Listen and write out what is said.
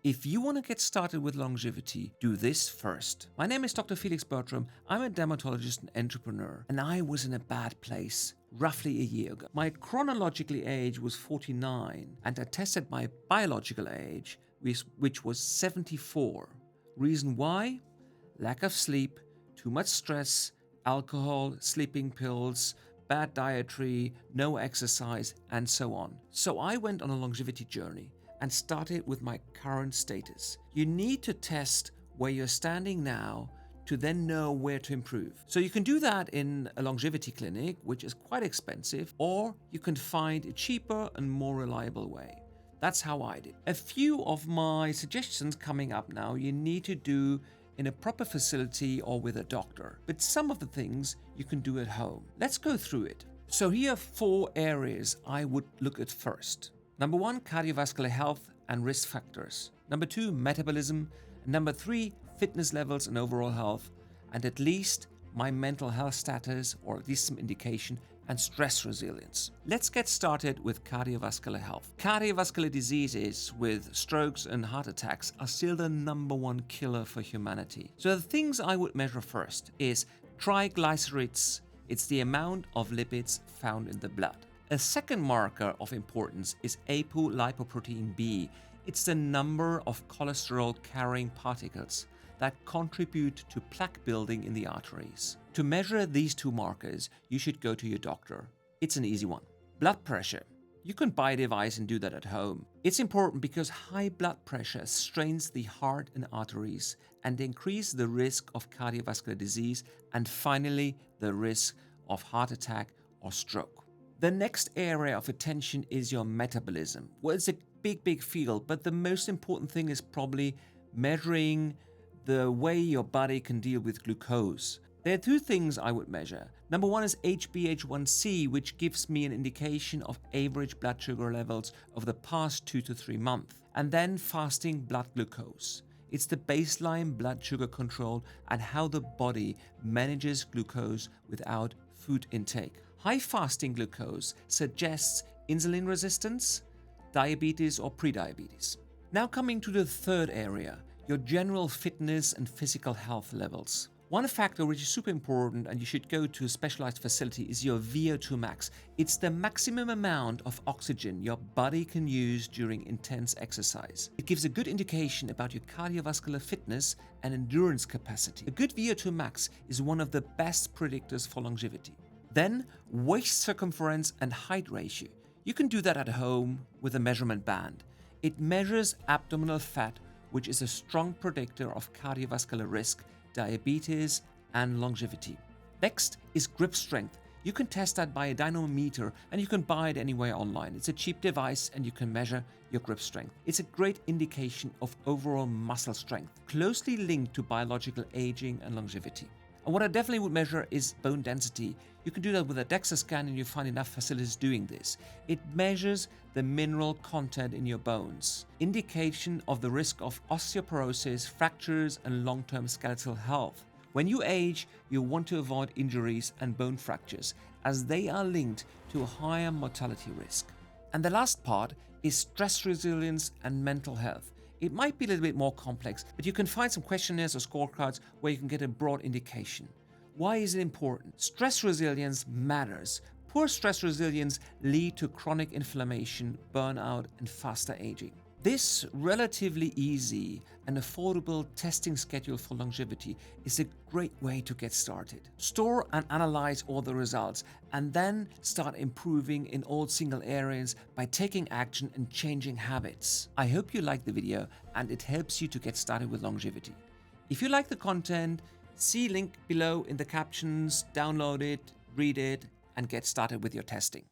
If you want to get started with longevity, do this first. My name is Dr. Felix Bertram. I'm a dermatologist and entrepreneur, and I was in a bad place roughly a year ago. My chronological age was 49, and I tested my biological age, which was 74. Reason why? Lack of sleep, too much stress, alcohol, sleeping pills, bad dietary, no exercise, and so on. So I went on a longevity journey and started with my current status. You need to test where you're standing now to then know where to improve. So you can do that in a longevity clinic, which is quite expensive, or you can find a cheaper and more reliable way. That's how I did. A few of my suggestions coming up now you need to do in a proper facility or with a doctor, but some of the things you can do at home. Let's go through it. So here are 4 areas I would look at first. Number 1, cardiovascular health and risk factors. Number 2, metabolism. And number 3, fitness levels and overall health. And at least my mental health status, or at least some indication, and stress resilience. Let's get started with cardiovascular health. Cardiovascular diseases with strokes and heart attacks are still the number 1 killer for humanity. So the things I would measure first is triglycerides. It's the amount of lipids found in the blood. A second marker of importance is apolipoprotein B. It's the number of cholesterol-carrying particles that contribute to plaque building in the arteries. To measure these 2 markers, you should go to your doctor. It's an easy one. Blood pressure. You can buy a device and do that at home. It's important because high blood pressure strains the heart and arteries and increases the risk of cardiovascular disease and finally the risk of heart attack or stroke. The next area of attention is your metabolism. Well, it's a big field, but the most important thing is probably measuring the way your body can deal with glucose. There are 2 things I would measure. Number 1 is HbA1c, which gives me an indication of average blood sugar levels over the past 2 to 3 months. And then fasting blood glucose. It's the baseline blood sugar control and how the body manages glucose without food intake. High fasting glucose suggests insulin resistance, diabetes or prediabetes. Now coming to the third area, your general fitness and physical health levels. One factor which is super important and you should go to a specialized facility is your VO2 max. It's the maximum amount of oxygen your body can use during intense exercise. It gives a good indication about your cardiovascular fitness and endurance capacity. A good VO2 max is one of the best predictors for longevity. Then, waist circumference and height ratio. You can do that at home with a measurement band. It measures abdominal fat, which is a strong predictor of cardiovascular risk, diabetes, and longevity. Next is grip strength. You can test that by a dynamometer and you can buy it anywhere online. It's a cheap device and you can measure your grip strength. It's a great indication of overall muscle strength, closely linked to biological aging and longevity. And what I definitely would measure is bone density. You can do that with a DEXA scan and you find enough facilities doing this. It measures the mineral content in your bones, indication of the risk of osteoporosis, fractures, and long-term skeletal health. When you age, you want to avoid injuries and bone fractures as they are linked to a higher mortality risk. And the last part is stress resilience and mental health. It might be a little bit more complex, but you can find some questionnaires or scorecards where you can get a broad indication. Why is it important? Stress resilience matters. Poor stress resilience leads to chronic inflammation, burnout, and faster aging. This relatively easy and affordable testing schedule for longevity is a great way to get started. Store and analyze all the results and then start improving in all single areas by taking action and changing habits. I hope you liked the video and it helps you to get started with longevity. If you like the content, see link below in the captions, download it, read it, and get started with your testing.